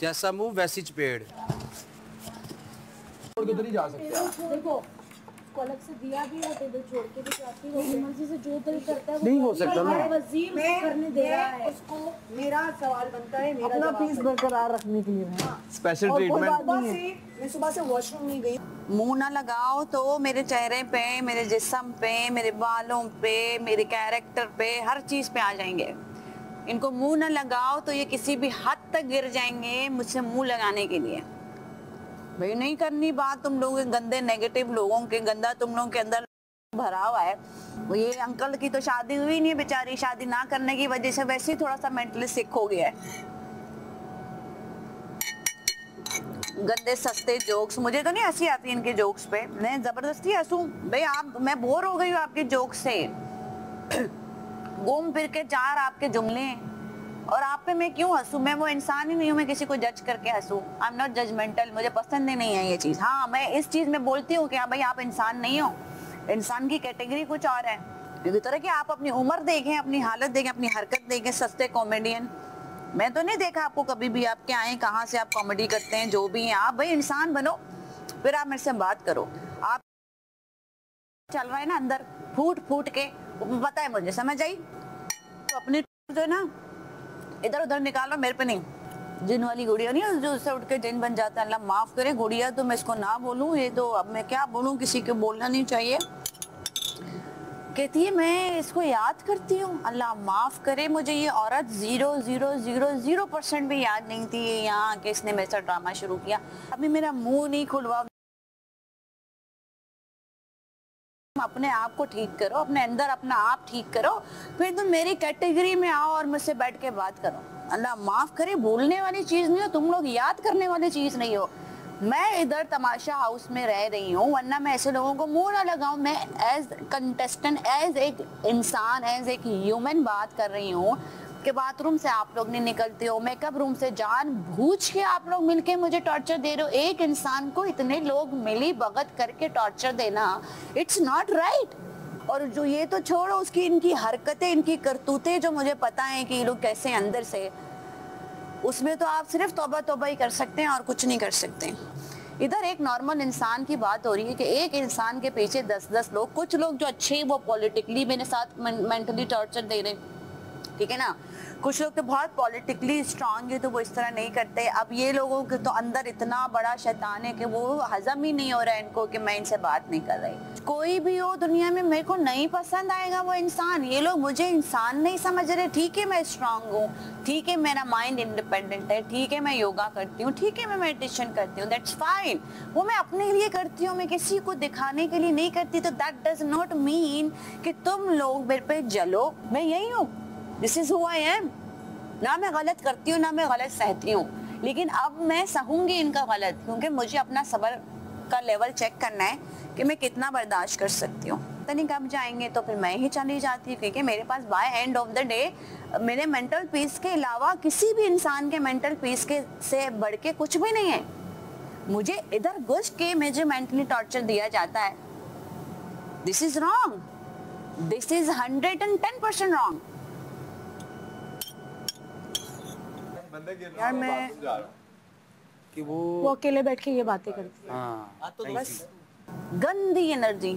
जैसा मुंह वैसी चपेड़। छोड़ के तो नहीं जा सकते। देखो अलग से दिया भी है, टेबल छोड़ के भी जाती है, मर्जी से जो दिल करता है वो नहीं हो सकता ना। वजीर करने दे रहा है उसको। मेरा सवाल बनता है, मेरा अपना पीस बरकरार रखने के लिए स्पेशल ट्रीटमेंट। मैं सुबह से वॉशरूम नहीं गई। मुंह ना लगाओ तो मेरे चेहरे पे, मेरे जिस्म पे, मेरे बालों पे, मेरे कैरेक्टर पे, हर चीज पे आ जाएंगे। इनको मुंह ना लगाओ तो ये किसी भी हद तक गिर जाएंगे मुझसे मुंह लगाने के लिए। भाई नहीं करनी बात तुम लोगों के गंदे नेगेटिव लोगों के, गंदा तुम लोगों के अंदर भरा हुआ है। वो ये अंकल की तो शादी हुई नहीं है बेचारी, शादी ना करने की वजह से वैसे ही थोड़ा सा मेंटली सिक हो गया है। गंदे सस्ते जोक्स, मुझे तो नहीं हंसी आती इनके जोक्स पे, मैं जबरदस्ती हंसूं? भाई आप, मैं बोर हो गई हूँ आपके जोक्स से। घूम फिर के चार आपके जुमले और आप पे मैं क्यों हंसूं? मैं वो इंसान ही नहीं हूँ मैं किसी को जज करके हंसूं। आई एम नॉट जजमेंटल, मुझे पसंद ही नहीं है ये चीज। हाँ मैं इस चीज में बोलती हूँ कि हाँ भाई आप इंसान नहीं हो, इंसान की कैटेगरी कुछ और है। इसी तरह कि आप अपनी उम्र देखें, अपनी हालत देखें, अपनी हरकत देखें। सस्ते कॉमेडियन, मैं तो नहीं देखा आपको कभी भी, आप क्या आए, कहाँ से आप कॉमेडी करते हैं, जो भी हैं आप। भाई इंसान बनो, फिर आप मेरे से बात करो। आप चल रहा है ना अंदर फूट फूट के, पता है मुझे, समझ आई? तो अपनी जो है ना इधर उधर निकालो, मेरे पे नहीं। जिन वाली गुड़िया नहीं है जो उससे उठ के जिन बन जाता है, अल्लाह माफ करे। गुड़िया तो मैं इसको ना बोलूं, ये तो अब मैं क्या बोलूं, किसी को बोलना नहीं चाहिए। कहती है मैं इसको याद करती हूँ, अल्लाह माफ करे मुझे ये औरत 0.000% भी याद नहीं थी यहाँ कि इसने मेरे साथ ड्रामा शुरू किया। अभी मेरा मुंह नहीं खुलवा। अपने आप को ठीक करो, अपने अंदर अपना आप ठीक करो, फिर तुम मेरी कैटेगरी में आओ और मुझसे बैठ के बात करो। अल्लाह माफ करे, बोलने वाली चीज नहीं हो तुम लोग, याद करने वाली चीज नहीं हो। मैं इधर तमाशा हाउस में रह रही हूँ, वरना मैं ऐसे लोगों को मुंह ना लगाऊं। मैं एज कंटेस्टेंट, एज एक इंसान, एज एक ह्यूमन बात कर रही हूँ कि बाथरूम से आप लोग नहीं निकलते हो, मेकअप रूम से जानबूझ के आप लोग मिलके मुझे टॉर्चर दे रहे हो। एक इंसान को इतने लोग मिली भगत करके टॉर्चर देना, इट्स नॉट राइट। और जो ये तो छोड़ो, उसकी इनकी हरकतें, इनकी करतूतें जो मुझे पता है कि ये लोग कैसे अंदर से, उसमें तो आप सिर्फ तौबा तौबा ही कर सकते हैं और कुछ नहीं कर सकते। इधर एक नॉर्मल इंसान की बात हो रही है कि एक इंसान के पीछे 10-10 लोग, कुछ लोग जो अच्छे वो पॉलिटिकली मेरे साथ मेंटली टॉर्चर दे रहे, ठीक है ना। कुछ लोग तो बहुत पॉलिटिकली स्ट्रांग है तो वो इस तरह नहीं करते। अब ये लोगों के तो अंदर इतना बड़ा शैतान है कि वो हजम ही नहीं हो रहा है इनको कि मैं इनसे बात नहीं कर रही। कोई भी हो दुनिया में मेरे को नहीं पसंद आएगा वो इंसान। ये लोग मुझे इंसान नहीं समझ रहे। ठीक है मैं स्ट्रांग हूँ, ठीक है मेरा माइंड इंडिपेंडेंट है, ठीक है मैं योगा करती हूँ, ठीक है मैं मेडिटेशन करती हूँ, दैट्स फाइन। वो मैं अपने लिए करती हूँ, मैं किसी को दिखाने के लिए नहीं करती। तो दैट डज नॉट मीन कि तुम लोग मेरे पे जलो। मैं यही हूँ, this is who I am. ना मैं गलत करती हूँ ना मैं गलत सहती हूँ, लेकिन अब मैं सहूंगी इनका गलत, क्योंकि मुझे अपना सब्र का लेवल चेक करना है कि मैं कितना बर्दाश्त कर सकती हूँ। पता नहीं कब जाएंगे तो फिर मैं ही चली जाती हूँ, क्योंकि मेरे पास by end of the day मेरे मेंटल पीस के अलावा किसी भी इंसान के मेंटल पीस के से बढ़ के कुछ भी नहीं है। मुझे इधर घुस के मुझे मेंटली टॉर्चर दिया जाता है, this is wrong, this is 110% wrong. यार मैं कि वो अकेले बैठ के ये बातें करती है। हाँ तो बस गंदी एनर्जी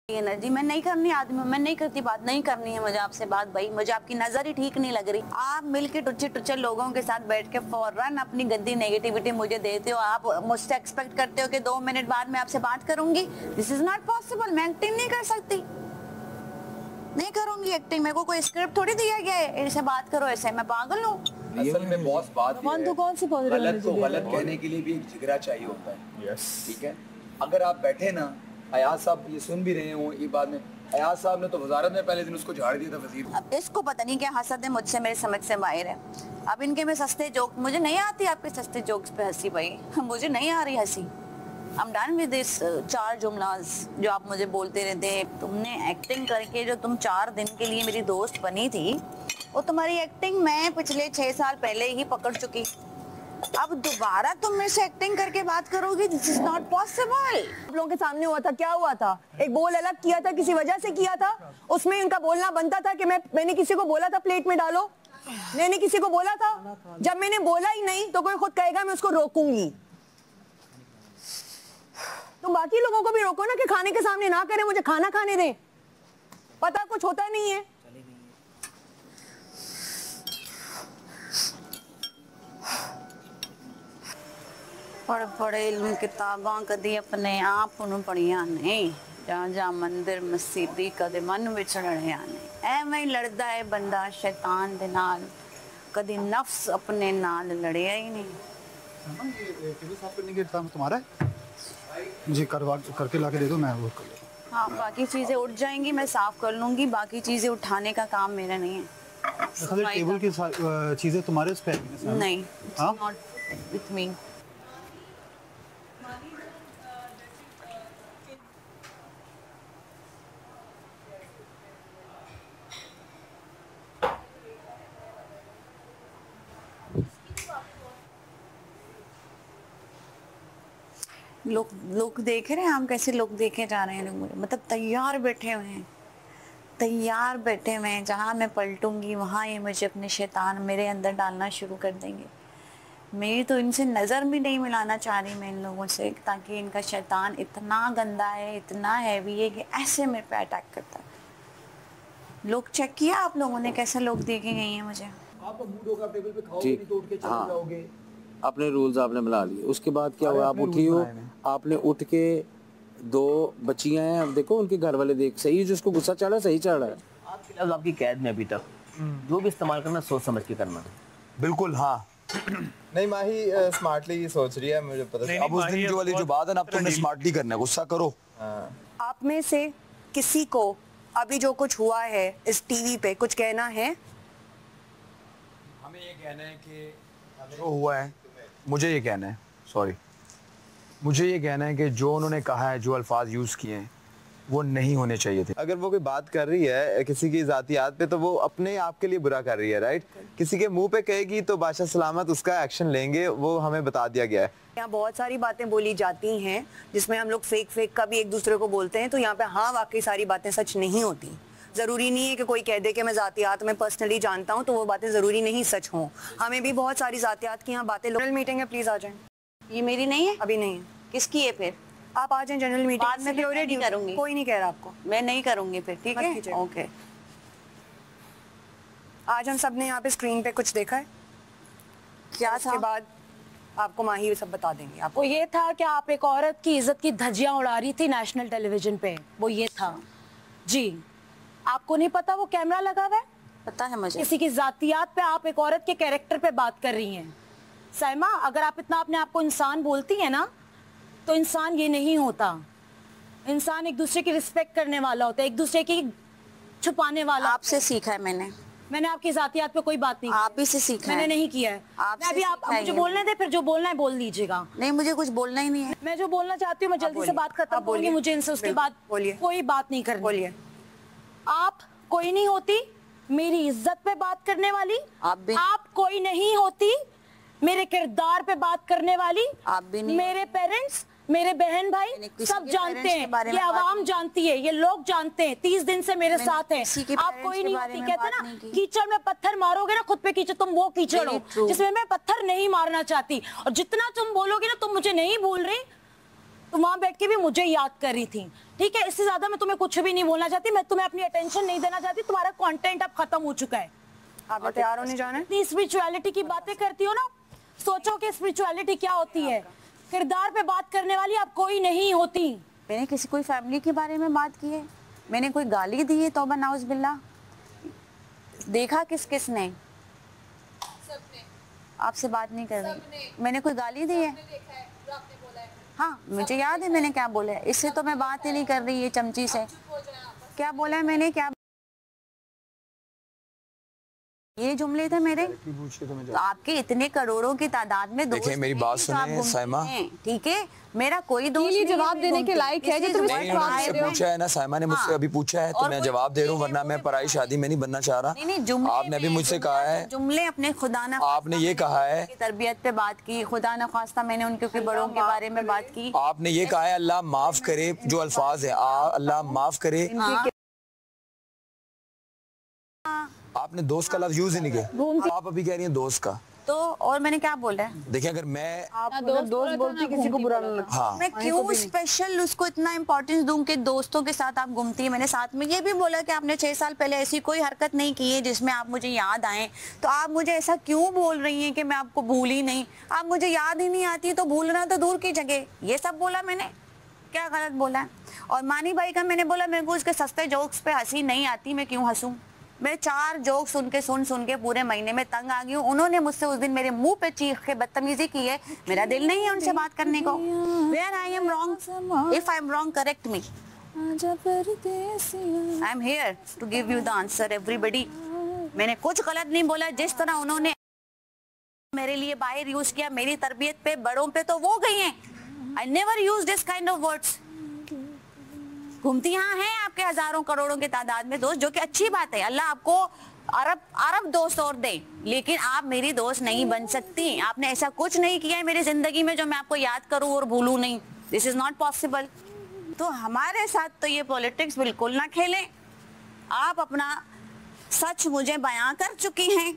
मैं नहीं करनी आदमी, मैं नहीं करती बात, नहीं करनी है मुझे आपसे बात। भाई मुझे आपकी नजर ही ठीक नहीं लग रही। आप मिलके टुच्चे टुच्चे लोगों के साथ बैठ के फौरन अपनी गंदी नेगेटिविटी मुझे देते हो। आप मुझसे एक्सपेक्ट करते हो कि 2 मिनट बाद मैं आपसे बात करूंगी। This is not possible. मैं एक्टिंग नहीं कर सकती, नहीं करूंगी एक्टिंग। मेरे को कोई स्क्रिप्ट थोड़ी दिया गया है ऐसे बात करो, ऐसे मैं पागल हूँ। असल में बॉस बात ये है, तो कौन सी गलत को गलत कहने के लिए भी एक जिगरा चाहिए होता है। यस ठीक है। अगर आप बैठे ना, अयाज साहब ये सुन भी रहे हो ये बात में, अयाज साहब ने तो वजारत में पहले दिन उसको झाड़ दिया था वजीर। अब इसको पता नहीं क्या हसद है मुझसे, मेरे समझ से बाहर है। अब इनके में सस्ते जोक, मुझे नहीं आती आपके सस्ते जोक्स पे हंसी भाई, मुझे नहीं आ रही हंसी। I'm done with this 4 जुमलाज जो आप मुझे बोलते रहते हैं। तुमने एक्टिंग करके जो तुम 4 दिन के लिए मेरी दोस्त बनी थी, वो तुम्हारी एक्टिंग मैं पिछले 6 साल पहले ही पकड़ चुकी। अब दोबारा तुम मेरे से एक्टिंग करके बात करोगी, दिस इज नॉट पॉसिबल। आप लोगों के सामने हुआ था, क्या हुआ था? एक बोल अलग किया था, किसी वजह से किया था, उसमें उनका बोलना बनता था कि मैंने किसी को बोला था प्लेट में डालो, मैंने किसी को बोला था? जब मैंने बोला ही नहीं तो कोई खुद कहेगा मैं उसको रोकूंगी। तो बाकी लोगों को भी रोको ना कि खाने के सामने ना करें, मुझे खाना खाने दें। पता कुछ होता नहीं है। पढ़ पढ़े इल्म किताबां कदी अपने आप ਨੂੰ ਪੜੀਆਂ ਨਹੀਂ ਜਾਂ ਜਾਂ ਮੰਦਿਰ ਮਸਜਿਦੀ ਕਦੇ ਮਨ ਵਿੱਚ ਲੜਿਆ ਨਹੀਂ। ਐਵੇਂ ਹੀ ਲੜਦਾ ਹੈ ਬੰਦਾ ਸ਼ੈਤਾਨ ਦੇ ਨਾਲ, कदी नफ्स अपने नाल लड़िया ही नहीं। ये टेबल साफ करने के काम तुम्हारा है? जी करके लाके दे दो, मैं वो कर लूँगा। हाँ, बाकी चीजें उठ जाएंगी, मैं साफ कर लूंगी, बाकी चीजें उठाने का काम मेरा नहीं है। टेबल की चीजें तुम्हारे उस पे नहीं, हाँ? Not with me. लोग देख रहे हैं हम कैसे लोग देखे जा रहे हैं लोग मुझे, मतलब तैयार बैठे हुए हैं, तैयार बैठे हुए हैं। जहाँ मैं पलटूंगी वहाँ ये मुझे अपने शैतान मेरे अंदर डालना शुरू कर देंगे। मेरी तो इनसे नज़र भी नहीं मिलाना चाह रही मैं इन लोगों से, ताकि इनका शैतान इतना गंदा है, इतना हैवी है कि ऐसे मेरे पे अटैक करता है। लोग चेक किया आप लोगों ने कैसे लोग देखे गए हैं मुझे? आपका मूड होगा, टेबल पे खाओगे नहीं तो उठ के चले जाओगे। अपने रूल्स आपने बना लिए, उसके बाद क्या हुआ? आप उठी हो, आपने उठ के दो बच्चियां हैं, अब देखो उनके घर वाले देख, सही जिसको गुस्सा चढ़ा सही चढ़ा है। आपके लफ्ज़ आपकी कैद में अभी तक, जो भी इस्तेमाल करना सोच समझ के करना। बिल्कुल हाँ। नहीं माही स्मार्टली सोच रही है, मुझे पता है। अब उस दिन जो वाली जो बात है ना, अब तुमने स्मार्टली करना है, गुस्सा करो। आप में से किसी को अभी जो कुछ हुआ है इस टीवी पे कुछ कहना है? हमें ये कहना है कि जो हुआ है, मुझे ये कहना है, सॉरी, मुझे ये कहना है कि जो उन्होंने कहा है, जो अल्फाज यूज़ किए हैं, वो नहीं होने चाहिए थे। अगर वो कोई बात कर रही है किसी की ज़ातियात पे, तो वो अपने आप के लिए बुरा कर रही है, राइट? किसी के मुंह पे कहेगी तो बादशाह सलामत उसका एक्शन लेंगे, वो हमें बता दिया गया है। यहाँ बहुत सारी बातें बोली जाती हैं जिसमें हम लोग फेक का भी एक दूसरे को बोलते हैं, तो यहाँ पे हाँ वाकई सारी बातें सच नहीं होती। ज़रूरी नहीं है कि कोई कह दे कि मैं ज़ातियात में पर्सनली जानता हूँ तो वो बातें ज़रूरी नहीं सच हों। हमें भी बहुत सारी ज़ातियात की यहाँ बातें। जनरल मीटिंग है, प्लीज़ आ जाएं। ये मेरी नहीं है? अभी नहीं है। किसकी है फिर? आप आ जाएं जनरल मीटिंग। बाद में फिर नहीं करूंगी। कोई नहीं कह रहा आपको। मैं नहीं करूंगी फिर, ठीक है? ओके। आज हम सब ने यहाँ पे स्क्रीन पे कुछ देखा है क्या? उसके बाद आपको माही सब बता देंगे। आपको ये था कि आप एक औरत की इज्जत की धज्जियां उड़ा रही थी नेशनल टेलीविजन पे, वो ये था जी। आपको नहीं पता वो कैमरा लगा हुआ है? पता है मुझे। किसी की जातियात पे आप एक औरत के कैरेक्टर पे बात कर रही हैं। साइमा, अगर आप इतना अपने आप को इंसान बोलती हैं ना, तो इंसान ये नहीं होता। इंसान एक दूसरे की रिस्पेक्ट करने वाला होता है, एक दूसरे की छुपाने वाला। आपसे सीखा है मैंने आपकी जातियात पे कोई बात नहीं, आप ही से सीखा मैंने है। नहीं किया है। अभी आप मुझे बोलने दे, फिर जो बोलना है बोल लीजिएगा। नहीं, मुझे कुछ बोलना ही नहीं है। मैं जो बोलना चाहती हूँ मैं जल्दी से बात खत्म करूंगी, मुझे इनसे उसके बाद कोई बात नहीं करनी। बोलिए। आप कोई नहीं होती मेरी इज्जत पे बात करने वाली, आप कोई नहीं होती मेरे किरदार पे बात करने वाली, आप भी नहीं। मेरे पेरेंट्स, मेरे बहन भाई सब जानते हैं, ये आवाम जानती है, ये लोग जानते हैं, 30 दिन से मेरे साथ हैं। आप कोई नहीं होती। कहते ना कीचड़ में पत्थर मारोगे ना खुद पे कीचड़, तुम वो कीचड़ हो जिसमें मैं पत्थर नहीं मारना चाहती। और जितना तुम बोलोगे ना तुम मुझे नहीं भूल रही, तुम वहां बैठ के भी मुझे याद कर रही थी, ठीक है? इससे ज्यादा मैं तुम्हें कुछ भी नहीं बोलना चाहती, मैं तुम्हें अपनी अटेंशन नहीं देना चाहती। तुम्हारा कंटेंट अब खत्म हो चुका है। आप तैयार होने जाना है? इतनी स्पिरिचुअलिटी की बातें करती हो ना, सोचो कि स्पिरिचुअलिटी क्या होती है। किरदार पे बात करने वाली आप कोई नहीं होती। मैंने किसी कोई फैमिली के बारे में बात की है? मैंने कोई गाली दी है? तौबा नाउज़ बिल्लाह। देखा किसने? आपसे बात नहीं कर रही। मैंने कोई गाली दी है? हाँ, मुझे याद है मैंने क्या बोला है। इससे तो मैं बात ही नहीं कर रही, ये चमची से क्या बोला है मैंने, क्या ये जुमले थे मेरे? तो आपके इतने करोड़ों की तादाद में दोस्त देखिए मेरी बात सुनिए साइमा, ठीक है? मेरा कोई दोस्त नहीं जवाब देने के लायक है। जो तुमने मुझसे पूछा है ना, साइमा ने मुझसे अभी पूछा है तो मैं जवाब दे रहा हूँ, वरना मैं पराई शादी में नहीं बनना चाह रहा। आपने अभी मुझसे कहा है जुमले अपने खुदा ना, आपने ये कहा है तरबियत पे बात की, खुदा न खास्ता मैंने उनके बड़ों के बारे में बात की। आपने ये कहा है अल्लाह माफ करे, जो अल्फाज है अल्लाह माफ करे। आपने दोस्त का लफ्ज यूज ही नहीं किया, आप अभी कह रही हैं दोस्त का। तो और मैंने क्या बोला है? देखिए अगर मैं दोस्त बोलती किसी को बुरा नहीं लगता। हाँ मैं क्यों स्पेशल उसको इतना इम्पोर्टेंस दूं कि दोस्तों के साथ आप घूमती है। मैंने साथ में ये भी बोला कि आपने 6 साल पहले ऐसी कोई हरकत नहीं की है जिसमें आप मुझे याद आए, तो आप मुझे ऐसा क्यों बोल रही हैं कि मैं आपको भूली नहीं? आप मुझे याद ही नहीं आती तो भूलना तो दूर की जगह। ये सब बोला मैंने, क्या गलत बोला है? और मानी भाई का मैंने बोला मेरे को उसके सस्ते जोक्स पे हंसी नहीं आती, मैं क्यों हंसूं? मैं 4 जोक सुन के पूरे महीने में तंग आ गई हूँ। उन्होंने मुझसे उस दिन मेरे मुंह पे चीख के बदतमीजी की है, मेरा दिल नहीं है उनसे बात करने को। Where I am wrong? If I am wrong, correct me. I am here to give you the answer, everybody. मैंने कुछ गलत नहीं बोला। जिस तरह उन्होंने मेरे लिए बाहर यूज किया, मेरी तरबियत पे, बड़ों पे, तो वो गई हैं। I never use this kind of words. घूमती यहाँ हैं आपके हजारों करोड़ों के तादाद में दोस्त, जो कि अच्छी बात है। अल्लाह आपको अरब दोस्त और दे, लेकिन आप मेरी दोस्त नहीं बन सकती। आपने ऐसा कुछ नहीं किया है मेरी जिंदगी में जो मैं आपको याद करूं और भूलूं नहीं। This is not possible. तो हमारे साथ तो ये पॉलिटिक्स बिल्कुल ना खेलें। आप अपना सच मुझे बयां कर चुकी हैं,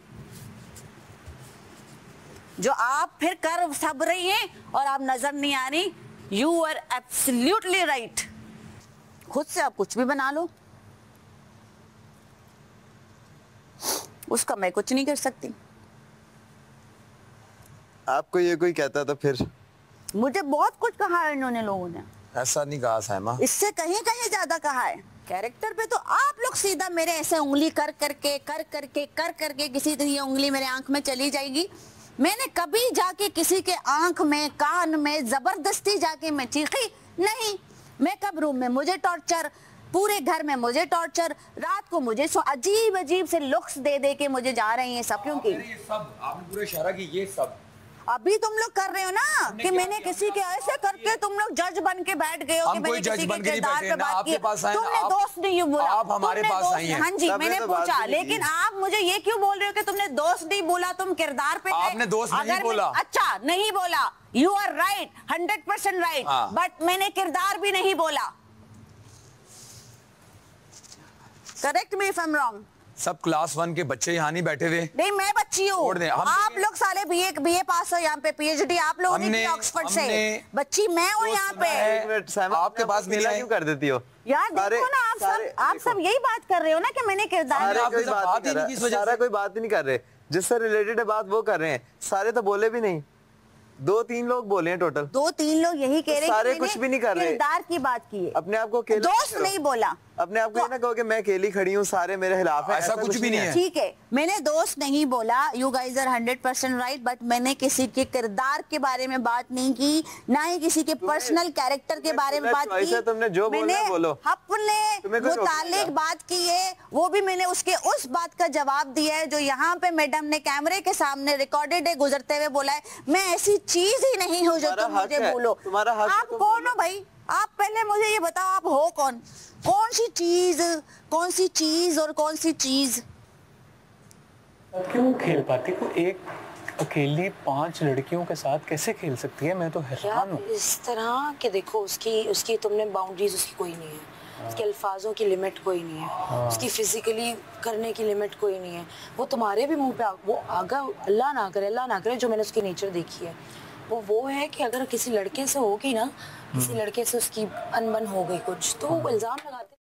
जो आप फिर कर सब रही हैं और आप नजर नहीं आ रही। You are absolutely right. खुद से आप कुछ भी बना लो, उसका मैं कुछ नहीं कर सकती। आपको ये कोई कहता तो फिर? मुझे बहुत कुछ कहा है इन्होंने, लोगों ने। ऐसा नहीं कहा साइमा, इससे कहीं कहीं ज्यादा कहा है। कैरेक्टर पे तो आप लोग सीधा मेरे ऐसे उंगली कर करके किसी तरह उंगली मेरे आंख में चली जाएगी। मैंने कभी जाके किसी के आंख में, कान में जबरदस्ती जाके मैं चीखी नहीं। मेकअप रूम में मुझे टॉर्चर, पूरे घर में मुझे टॉर्चर, रात को मुझे अजीब अजीब से लुक्स दे के मुझे जा रही हैं सब। क्योंकि ये सब आपने पूरे इशारा की, ये सब अभी तुम लोग कर रहे हो ना कि मैंने किसी के ऐसे करके तुम लोग जज बन के बैठ गए हो कि मैंने किसी के किरदार पे बात की। तुमने दोस्त नहीं बोला, आप हमारे पास आई हैं। हाँ जी, मैंने पूछा, लेकिन आप मुझे ये क्यों बोल रहे हो कि तुमने दोस्त नहीं बोला, तुम किरदार पे? आपने दोस्त नहीं बोला। अच्छा, नहीं बोला। You are right, 100% right, but मैंने किरदार भी नहीं बोला। Correct me if I am wrong. सब क्लास 1 के बच्चे यहाँ नहीं बैठे हुए। नहीं, मैं बच्ची हूँ। आप लोग साले बीए पास हो यहाँ पे, पीएचडी आप लोगों ने की ऑक्सफोर्ड से। बच्ची मैं हूँ यहाँ पे। आपके पास मिला क्यों कर देती हो यार? देखो ना, आप सब यही बात कर रहे हो ना कि मैंने किरदार। सारा कोई बात ही नहीं कर रहे, जिससे रिलेटेड है बात वो कर रहे हैं। सारे तो बोले भी नहीं, 2-3 लोग बोले हैं टोटल। 2-3 लोग यही कह रहे हैं, सारे कुछ भी नहीं कर रहे। किरदार की बात की है। अपने आप को दोस्त नहीं बोला। अपने आप को ये ना कहो कि मैं अकेली खड़ी हूँ, सारे मेरे खिलाफ हैं। ऐसा कुछ भी नहीं है। ठीक है, मैंने दोस्त नहीं बोला। You guys are 100% right, but मैंने किसी के किरदार के बारे में बात नहीं की, ना ही किसी के पर्सनल कैरेक्टर के बारे में बात की। तुमने जो बोला बोलो। अपने मुतालिक बात की है, वो भी मैंने उसके उस बात का जवाब दिया है जो यहाँ पे मैडम ने कैमरे के सामने रिकॉर्डेड है, गुजरते हुए बोला है। मैं ऐसी चीज ही नहीं हूँ जो तुम मुझे बोलो। आप कौन हो भाई? आप पहले मुझे ये बताओ, आप हो कौन? कौन सी चीज और कौन सी चीज? क्यों खेल पाती? को एक अकेली 5 लड़कियों के साथ कैसे खेल सकती है? मैं तो हैरान हूँ। इस तरह के देखो, उसकी तुमने बाउंड्रीज उसकी कोई नहीं है। उसके अल्फाजों की लिमिट कोई नहीं है। उसकी फिजिकली करने की लिमिट कोई नहीं है। वो तुम्हारे भी मुंह पे वो आगा, अल्लाह ना करे जो मैंने उसकी नेचर देखी है वो है कि अगर किसी लड़के से होगी ना, किसी लड़के से उसकी अनबन हो गई कुछ, तो वो इल्जाम लगाते।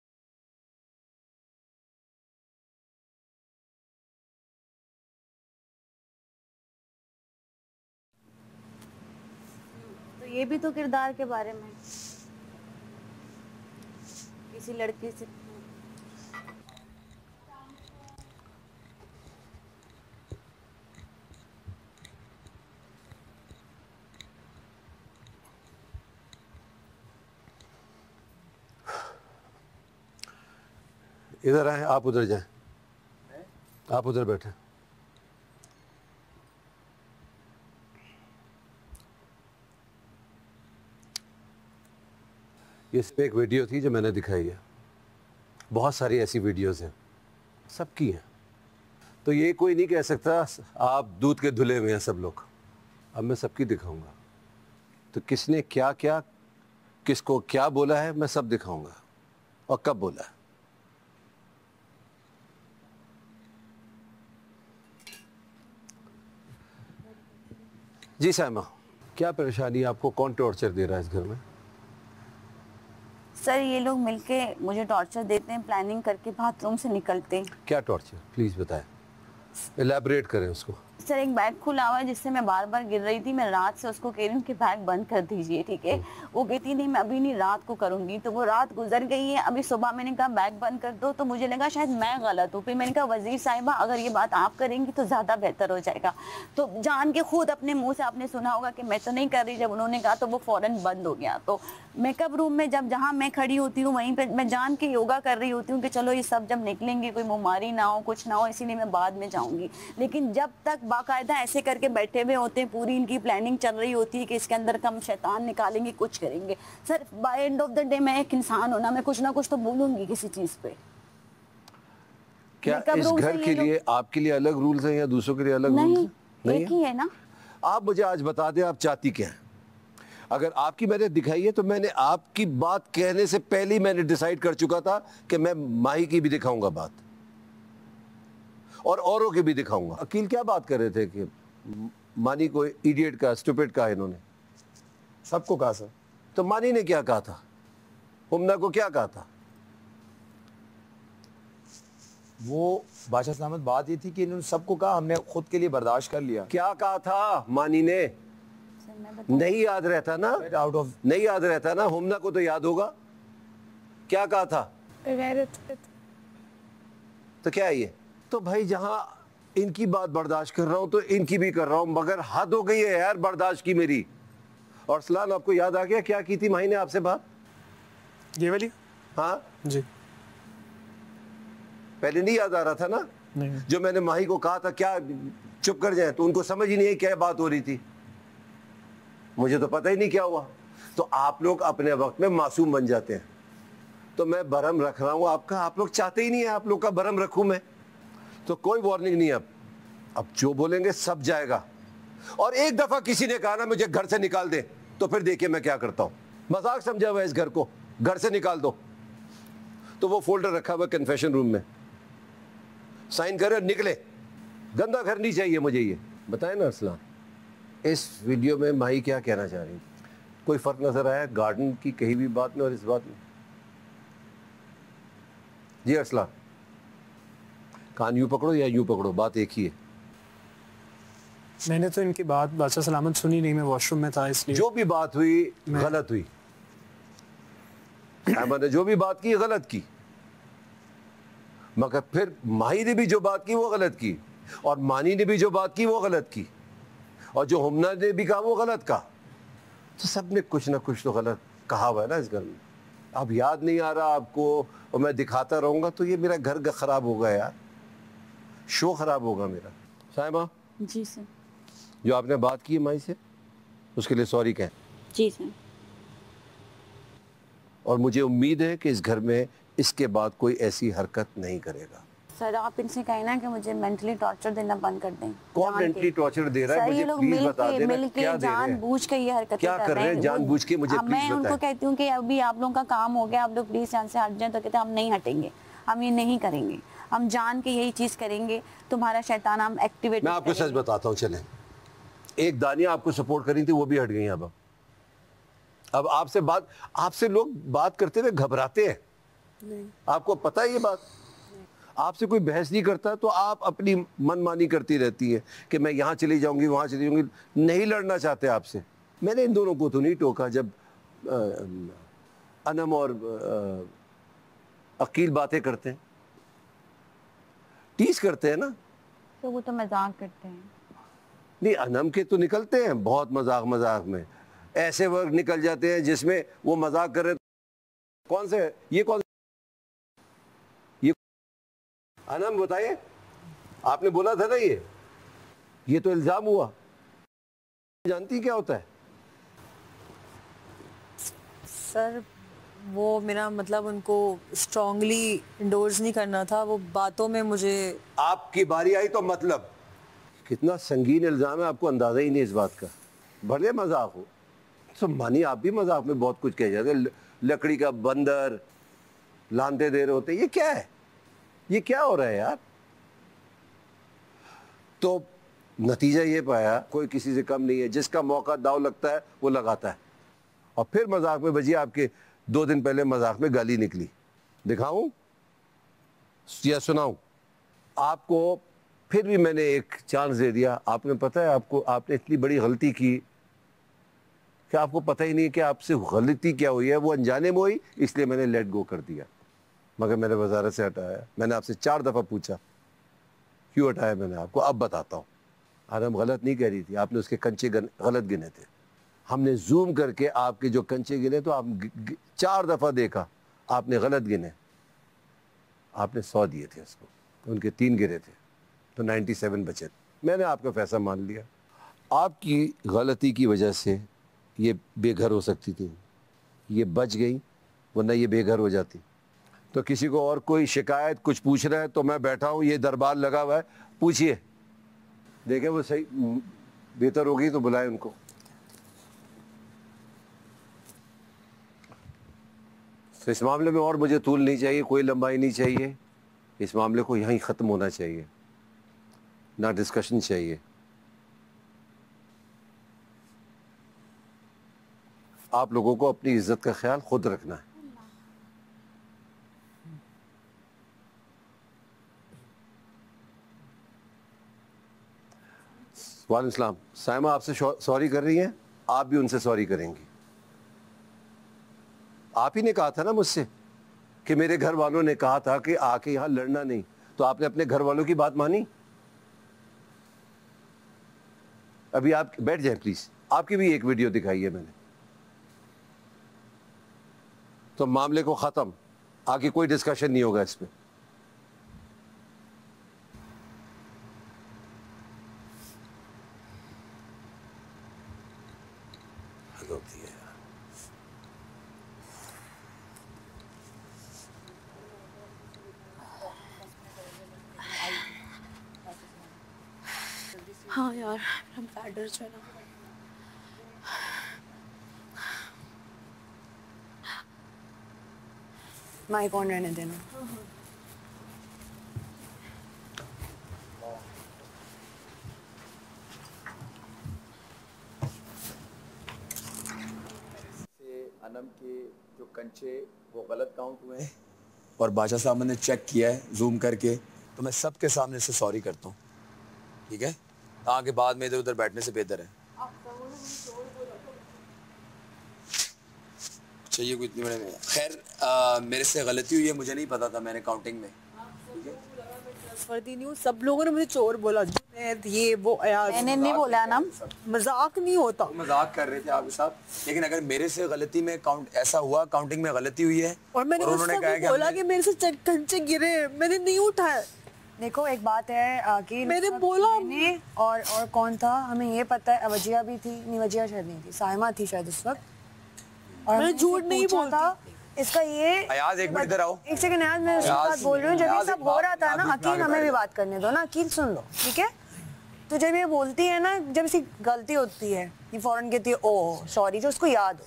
तो ये भी तो किरदार के बारे में, किसी लड़की से। इधर आए, आप उधर जाएं, आप उधर बैठे। ये इस पे एक वीडियो थी जो मैंने दिखाई है। बहुत सारी ऐसी वीडियोस हैं, सबकी हैं। तो ये कोई नहीं कह सकता आप दूध के धुले हुए हैं सब लोग। अब मैं सबकी दिखाऊंगा, तो किसने क्या क्या, किसको क्या बोला है, मैं सब दिखाऊंगा, और कब बोला है। जी साइमा, क्या परेशानी आपको, कौन टॉर्चर दे रहा है इस घर में? सर ये लोग मिलके मुझे टॉर्चर देते हैं, प्लानिंग करके बाथरूम से निकलते हैं। क्या टॉर्चर, प्लीज बताएं, एलैबोरेट करें उसको। सर एक बैग खुला हुआ है जिससे मैं बार बार गिर रही थी। मैं रात से उसको कह रही हूँ कि बैग बंद कर दीजिए, ठीक है। वो कहती नहीं मैं अभी नहीं, रात को करूंगी। तो वो रात गुजर गई है, अभी सुबह मैंने कहा बैग बंद कर दो, तो मुझे लगा शायद मैं गलत हूँ। फिर मैंने कहा वजीर साहिबा अगर ये बात आप करेंगी तो ज़्यादा बेहतर हो जाएगा। तो जान के खुद अपने मुँह से आपने सुना होगा कि मैं तो नहीं कर रही, जब उन्होंने कहा तो वो फ़ौरन बंद हो गया। तो मेकअप रूम में जब जहाँ मैं खड़ी होती हूँ वहीं पर मैं जान के योगा कर रही होती हूँ कि चलो ये सब जब निकलेंगे कोई बीमारी ना हो, कुछ ना हो, इसीलिए मैं बाद में जाऊँगी। लेकिन जब तक बाकायदा ऐसे करके बैठे हुए होते हैं, पूरी इनकी प्लानिंग चल रही होती है कि इसके अंदर हम शैतान निकालेंगे, कुछ करेंगे। Sir by end of the day मैं एक इंसान हूं ना, मैं कुछ ना कुछ तो बोलूंगी किसी चीज पे। क्या इस घर के लिए आपके लिए अलग रूल्स हैं या दूसरों के लिए अलग रूल्स हैं? नहीं, एक ही है ना। आप मुझे आज बता दें आप चाहती क्या है। अगर आपकी मैंने दिखाई है तो मैंने आपकी बात कहने से पहले ही मैंने डिसाइड कर चुका था कि मैं माही की भी दिखाऊंगा बात और औरों की भी दिखाऊंगा। अकील क्या बात कर रहे थे कि मानी को इडियट का, स्टूपिड का इन्होंने सबको कहा सर। तो मानी ने क्या कहा था, हुम्ना को क्या कहा था? वो बादशाह सलामत बात ये थी कि इन्होंने सबको कहा, हमने खुद के लिए बर्दाश्त कर लिया। क्या कहा था मानी ने? नहीं याद रहता ना, आउट ऑफ नहीं याद रहता ना, हुम्ना को तो याद होगा। क्या कहा था? तो क्या है ये? तो भाई जहां इनकी बात बर्दाश्त कर रहा हूं तो इनकी भी कर रहा हूं, मगर हद हो गई है यार बर्दाश्त की मेरी। और सलाम आपको याद आ गया क्या की थी माही ने आपसे बात? ये वाली? हाँ जी। पहले नहीं याद आ रहा था ना? नहीं। जो मैंने माही को कहा था क्या चुप कर जाए, तो उनको समझ ही नहीं क्या बात हो रही थी, मुझे तो पता ही नहीं क्या हुआ। तो आप लोग अपने वक्त में मासूम बन जाते हैं, तो मैं भरम रख रहा हूं आपका, आप लोग चाहते ही नहीं है आप लोग का भरम रखूं मैं, तो कोई वार्निंग नहीं। अब जो बोलेंगे सब जाएगा। और एक दफा किसी ने कहा ना मुझे घर से निकाल दे, तो फिर देखिए मैं क्या करता हूं। मजाक समझा हुआ है इस घर को, घर से निकाल दो। तो वो फोल्डर रखा हुआ कन्फेशन रूम में, साइन करे और निकले। गंदा घर नहीं चाहिए मुझे। ये बताए ना अरसलान, इस वीडियो में माही क्या कहना चाह रही? कोई फर्क नजर आया गार्डन की कहीं भी बात में और इस बात में? जी अरसलान, कान यूं पकड़ो या यूं पकड़ो, बात एक ही है। मैंने तो इनकी बात बादशाह सलामत सुनी नहीं, मैं वॉशरूम में था इसलिए। जो भी बात हुई गलत हुई, मैंने जो भी बात की गलत की, मगर फिर माही ने भी जो बात की वो गलत की, और मानी ने भी जो बात की वो गलत की, और जो हुम्ना ने भी कहा वो गलत कहा। तो सबने कुछ ना कुछ तो गलत कहा हुआ है ना इस घर में। अब याद नहीं आ रहा आपको और मैं दिखाता रहूंगा तो ये मेरा घर खराब होगा यार, शो खराब होगा मेरा। साहिबा जी सर, जो आपने बात की है माई से उसके लिए सॉरी कहें। जी सर। और मुझे उम्मीद है कि इस घर में इसके बाद कोई ऐसी हरकत नहीं करेगा। सर आप इनसे कहें ना कि मुझे मेंटली टॉर्चर देना बंद कर दें। कौन मेंटली टॉर्चर दे रहा है? मुझे प्लीज बता देना क्या दे रहे हैं? जानबूझ के ये हरकतें क्या कर रहे हैं जानबूझ के? मुझे प्लीज बताएं। मैं उनको कहती हूँ कि अभी आप लोगों का काम हो गया, आप लोग प्लीज यहाँ से हट जाएं, तो कहते हैं हम नहीं हटेंगे, हम ये नहीं करेंगे, हम जान के यही चीज करेंगे, तुम्हारा शैतान हम एक्टिवेट। मैं आपको सच बताता हूँ, चलें, एक दानिया आपको सपोर्ट करी थी वो भी हट गई। अब आपसे लोग बात करते हुए घबराते हैं। नहीं। आपको पता है ये बात? आपसे कोई बहस नहीं करता तो आप अपनी मनमानी करती रहती है कि मैं यहाँ चली जाऊंगी वहां चली जाऊंगी, नहीं लड़ना चाहते आपसे। मैंने इन दोनों को तो नहीं टोका जब अनम और अकील बातें करते हैं, टीज करते हैं ना, तो वो तो मजाक करते हैं। नहीं, अनम के तो निकलते हैं बहुत मजाक मजाक में, ऐसे वर्ग निकल जाते हैं जिसमें वो मजाक कर रहे। कौन से ये कौन ये अनम बताइए, आपने बोला था ना ये तो इल्जाम हुआ। जानती क्या होता है? सर वो मेरा मतलब उनको स्ट्रांगली इंडोर्स नहीं करना था, वो बातों में मुझे। आपकी बारी आई तो मतलब कितना संगीन इल्जाम है, आपको अंदाजा ही नहीं इस बात का। भले मजाक हो तो मानी, आप भी मजाक में बहुत कुछ कह जाते, लकड़ी का बंदर लानते दे रहे होते। ये क्या है? ये क्या हो रहा है यार? तो नतीजा ये पाया कोई किसी से कम नहीं है, जिसका मौका दाव लगता है वो लगाता है। और फिर मजाक में बजी आपके 2 दिन पहले मजाक में गाली निकली, दिखाऊं या सुनाऊं आपको? फिर भी मैंने एक चांस दे दिया। आपने पता है आपको, आपने इतनी बड़ी गलती की कि आपको पता ही नहीं कि आपसे गलती क्या हुई है, वो अनजाने में हुई, इसलिए मैंने लेट गो कर दिया। मगर मैंने वजारत से हटाया। मैंने आपसे 4 दफ़ा पूछा क्यों हटाया मैंने आपको, अब बताता हूँ। आरम गलत नहीं कह रही थी, आपने उसके कंचे गलत गिने थे। हमने जूम करके आपके जो कंचे गिने तो आप 4 दफ़ा देखा आपने गलत गिने। आपने 100 दिए थे उसको, उनके 3 गिरे थे, तो 97 बचे। मैंने आपका फैसला मान लिया। आपकी गलती की वजह से ये बेघर हो सकती थी, ये बच गई, वरना ये बेघर हो जाती। तो किसी को और कोई शिकायत कुछ पूछ रहा है तो मैं बैठा हूँ, ये दरबार लगा हुआ है, पूछिए, देखें वो सही बेहतर होगी तो बुलाएं उनको। तो इस मामले में और मुझे तूल नहीं चाहिए, कोई लंबाई नहीं चाहिए। इस मामले को यहीं ख़त्म होना चाहिए, ना डिस्कशन चाहिए। आप लोगों को अपनी इज्जत का ख्याल खुद रखना है। वालेकुम सलाम। साइमा आपसे सॉरी कर रही हैं, आप भी उनसे सॉरी करेंगी। आप ही ने कहा था ना मुझसे कि मेरे घर वालों ने कहा था कि आके यहाँ लड़ना नहीं, तो आपने अपने घर वालों की बात मानी। अभी आप बैठ जाएं प्लीज, आपकी भी एक वीडियो दिखाई है मैंने, तो मामले को खत्म, आगे कोई डिस्कशन नहीं होगा इस पे। हाँ यार, हम पैडर जो है ना, माइक ऑन रहने देना। अनम के जो कंचे वो गलत काउंट हुए हैं और बादशाह साहब ने चेक किया है जूम करके, तो मैं सबके सामने से सॉरी करता हूँ, ठीक है? आगे बाद में इधर उधर बैठने से बेहतर है। चाहिए कोई इतनी बड़े में। खैर मेरे से गलती हुई है, मुझे नहीं पता था, मैंने काउंटिंग में ट्रस्टवर्दी नहीं हूँ। सब लोगों ने मुझे चोर बोला, ये वो मैंने नहीं बोला ना, मजाक नहीं होता। मजाक कर रहे थे आपके साथ, लेकिन अगर मेरे से गलती में काउंट ऐसा हुआ, काउंटिंग में गलती हुई है और मैंने उन्होंने बोला कि मेरे से कंचे गिरे, मैंने नहीं उठाया। देखो एक बात है कि मैंने बोला और कौन था हमें ये पता है, वजिया भी थी, नहीं वजिया शायद नहीं थी, साइमा थी शायद उस वक्त, और मैं झूठ नहीं बोलता। इसका ये अयाज एक मिनट इधर आओ, एक सेकंड अयाज, मैं बात बोल रही हूँ। जब ये सब हो रहा था ना, अकील हमें भी बात करने दो ना, अकील सुन लो, ठीक है? तो जब ये बोलती है ना, जब इसकी गलती होती है ये फौरन कहती है ओह सॉरी, जो उसको याद हो,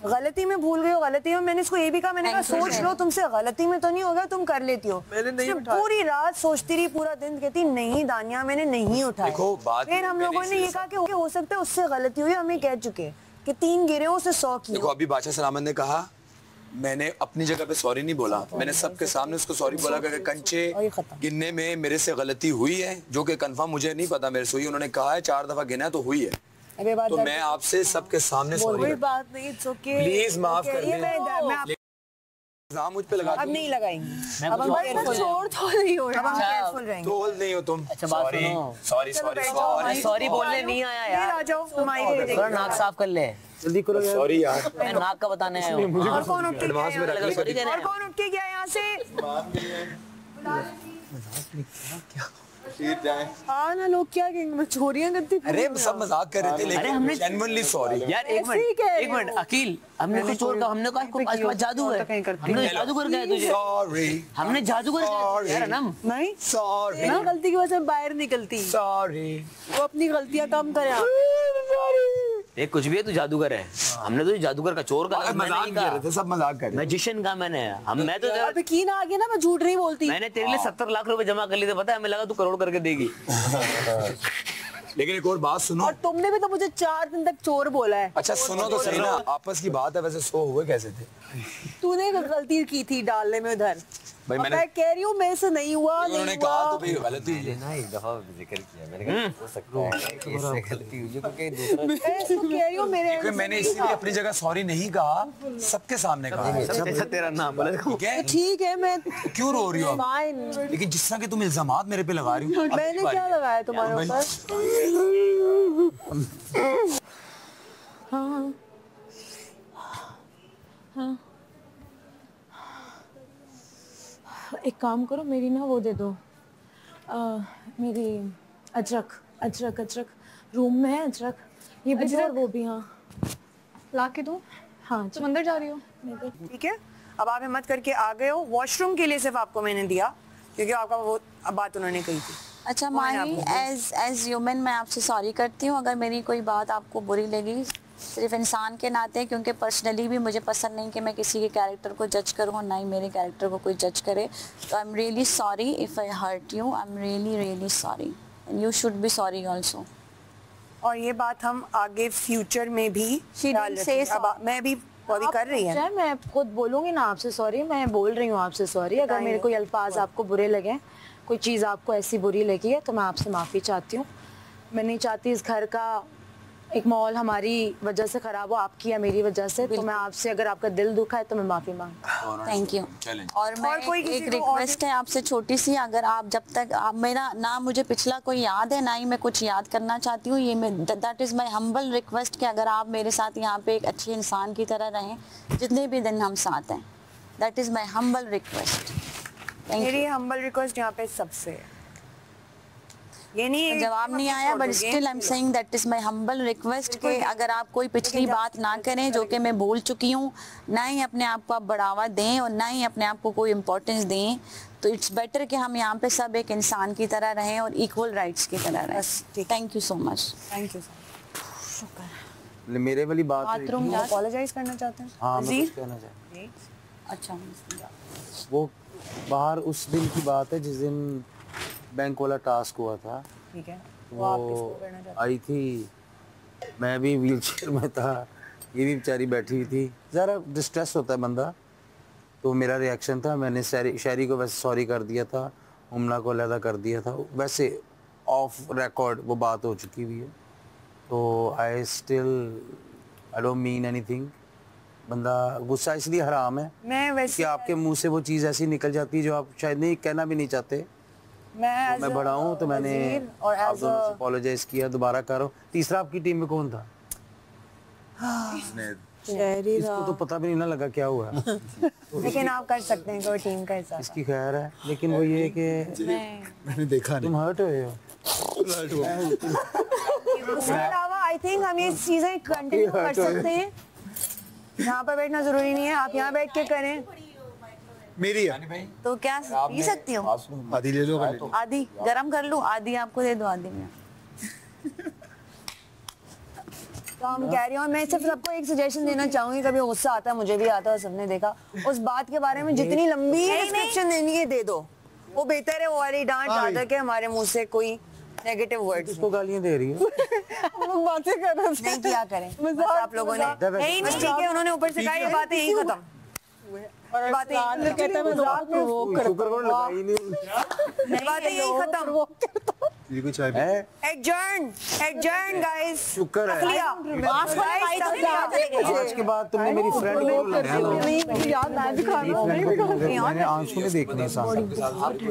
गलती में भूल गई हो, गलती में। मैंने इसको ये भी कहा, मैंने कहा सोच लो, तुमसे गलती में तो नहीं हो गया, तुम कर लेती हो। पूरी रात सोचती रही, पूरा दिन कहती नहीं दानिया मैंने नहीं उठाया। फिर हम लोगों ने ये कहा कि हो सकता है उससे गलती हुई, हम ये कह चुके कि 3 गिरे उसे 100 की। देखो अभी बादशाह सलामत ने कहा, मैंने अपनी जगह पे सॉरी नहीं बोला, मैंने सबके सामने उसको सॉरी बोला कि कंचे गिनने में मेरे से गलती हुई है, जो कि कंफर्म मुझे नहीं पता मेरे से हुई। उन्होंने कहा है 4 दफा गिना तो हुई है, तो मैं आपसे सबके सामने सॉरी। कोई बात नहीं, इट्स ओके, प्लीज माफ कर दें। इल्जाम मुझ पे लगा अब नहीं लगाएंगे, अब हम चोर तो नहीं हो रहा, अब हम केयरफुल रहेंगे। तो नहीं हो तुम। अच्छा बात सुनो, सॉरी बोलने नहीं आया यार, आ जाओ, थोड़ा नाक साफ कर ले, जल्दी करो यार। सॉरी यार, मैं नाक का बताने आया हूँ। और कौन उठ के एडवांस में रख लो। और कौन उठ के गया यहाँ से? हाँ ना, लोग क्या कहेंगे, मैं चोरियां करती। अरे सब मजाक कर रहे थे, लेकिन हमने जेन्युइनली सॉरी यार। एक मिनट अकील, हमने कुछ चोर का, हमने कहा आज जादू है, हमने जादू कर गए तुझे, सॉरी, हमने जादू कर गए यार ना, नहीं सॉरी, ना गलती की वजह से बाहर निकलती, सॉरी, वो अपनी गलतियां कम करे। ये कुछ भी है, तू जादूगर है। हमने तो जादूगर का, चोर का मजाक कर रहे थे, सब मजाक कर रहे थे। मैजिशियन का मैंने, मैं तो यकीन आ गया ना, मैं झूठ नहीं बोलती। मैंने तेरे लिए 70 लाख रुपए जमा कर लिए थे, पता है, हमें लगा तू करोड़ करके देगी। लेकिन एक और बात सुनो, और तुमने भी तो मुझे 4 दिन तक चोर बोला है। अच्छा सुनो तो सही ना, आपस की बात है, वैसे सो हुए कैसे थे? तूने गलती की थी डालने में उधर। भाई मैं कह रही हूँ मेरे से नहीं हुआ, उन्होंने कहा तो भाई गलती हुई ना, एक दफा जिक्र किया मैंने कहा हो सकता है कि इससे गलती हुई है, क्योंकि दूसरा मैं इसको कह रही हूँ मेरे मैंने इसीलिए अपनी जगह सॉरी नहीं कहा, सबके सामने कहा। तेरा नाम बोला ठीक है, मैं क्यों रो रही हो आप? लेकिन जिस तरह के तुम इल्जामात मेरे पे लगा रही हो, मैंने क्या लगाया तुम्हारे ऊपर? हाँ हाँ, एक काम करो, मेरी ना वो दे दो, मेरी अजरक रूम में है अजरक, ये भी दो और वो भी। हाँ ला के दो। हाँ तुम अंदर जा रही हो? ठीक है, अब आप हिम्मत करके आ गए हो। वॉशरूम के लिए सिर्फ आपको मैंने दिया क्योंकि आपका वो बात उन्होंने कही थी। अच्छा माही, एज ह्यूमन मैं आपसे सॉरी करती हूँ अगर मेरी कोई बात आपको बुरी लगी, सिर्फ इंसान के नाते, क्योंकि पर्सनली भी मुझे पसंद नहीं कि मैं किसी के कैरेक्टर को जज करूँ, ना ही मेरे कैरेक्टर को कोई जज करे। तो I am really sorry if I hurt you, I am really sorry and you should be sorry also. और ये बात हम आगे फ्यूचर में भी मैं भी कर रही है। मैं खुद बोलूँगी ना आपसे सॉरी, मैं बोल रही हूँ आपसे सॉरी। अगर मेरे कोई अल्फाज आपको बुरे लगे, कोई चीज़ आपको ऐसी बुरी लगी है, तो मैं आपसे माफ़ी चाहती हूँ। मैं नहीं चाहती इस घर का एक माहौल हमारी वजह से खराब हो, आपकी या मेरी वजह से। तो मैं आपसे, अगर आपका दिल दुखा है तो मैं माफ़ी मांगती। Thank you. और मैं एक रिक्वेस्ट है आपसे छोटी सी, अगर आप जब तक आप मेरा ना मुझे पिछला कोई याद है, ना ही मैं कुछ याद करना चाहती हूँ, ये मैं that is my humble request कि अगर आप मेरे साथ यहाँ पे एक अच्छे इंसान की तरह रहें जितने भी दिन हम साथ हैं, that is my humble request. मेरी हम्बल रिक्वेस्ट यहाँ पे सबसे है, ये नहीं जवाब नहीं आया, but still I am saying that is my humble request कि अगर आप कोई पिछली बात ना करें जो कि मैं बोल चुकी हूँ, ना ही अपने आप को आप बढ़ावा दें और ना ही अपने आप को कोई इम्पोर्टेंस दें, तो इट्स बेटर कि हम यहाँ पे सब एक इंसान की तरह रहें और इक्वल राइट्स की तरह रहें। Thank you so much. Thank you. शुक्र। मेरे वाली बात बाथरूम अपोलोजाइज करना चाहते हैं। हाँ, मैं कुछ कहना चाहता हूँ। अच्छा, वो बाहर उस दिन की बात है जिस दिन बैंक वाला टास्क हुआ था। ठीक है, वो आई थी, मैं भी व्हीलचेयर में था, ये भी बेचारी बैठी हुई थी, ज़रा डिस्ट्रेस होता है बंदा। तो मेरा रिएक्शन था, मैंने शायरी को वैसे सॉरी कर दिया था, उमला को अलहदा कर दिया था, वैसे ऑफ रिकॉर्ड वो बात हो चुकी हुई है। तो आई डोंट मीन एनीथिंग। बंदा गुस्सा इसलिए हराम है कि आपके मुंह से वो चीज़ ऐसी निकल जाती है जो आप शायद नहीं कहना भी नहीं चाहते। मैं बड़ा हूँ तो मैंने आप दोनों से अपोलोजाइज किया, दोबारा करो। तीसरा आपकी टीम में कौन था? इसको तो पता भी नहीं ना लगा क्या हुआ। लेकिन आप कर सकते हैं, कोई टीम का हिस्सा। इसकी खैर है, लेकिन वो ये कि मैंने देखा तुम हर्ट हुए हो। उसके अलावा आई थिंक हम ये चीजें कंटिन्यू कर सकते हैं। यहाँ पर बैठना जरूरी नहीं है, आप यहाँ बैठ के करें। मेरी है तो क्या पी सकती हूँ? आधी ले लो। आधी गरम कर लूँ? आधी आपको दे दो, आधी में। तो हम कह रही हूँ, मैं सिर्फ सबको एक सजेशन देना चाहूंगी, कभी गुस्सा आता है, मुझे भी आता है, सबने देखा, उस बात के बारे में जितनी लंबी डिस्क्रिप्शन देनी है दे दो, वो बेहतर है वो वाली डांट ज्यादा के हमारे मुंह से कोई नेगेटिव वर्ड्स। इसको गालियां दे रही हो। लोग बातें कर रहे हैं, नहीं किया करें बस आप लोगों ने। नहीं बस ठीक है, उन्होंने ऊपर से कहा ये बातें यही खत्म। बातें कहते हैं मजाक में वो बातें यही खत्म। ये कुछ है एडजर्न गाइस। शुक्र है आज के बाद तुमने मेरी फ्रेंड को बुलाया। याद मैं भी खा रहा हूँ, मैंने आंसू में देखने साथ।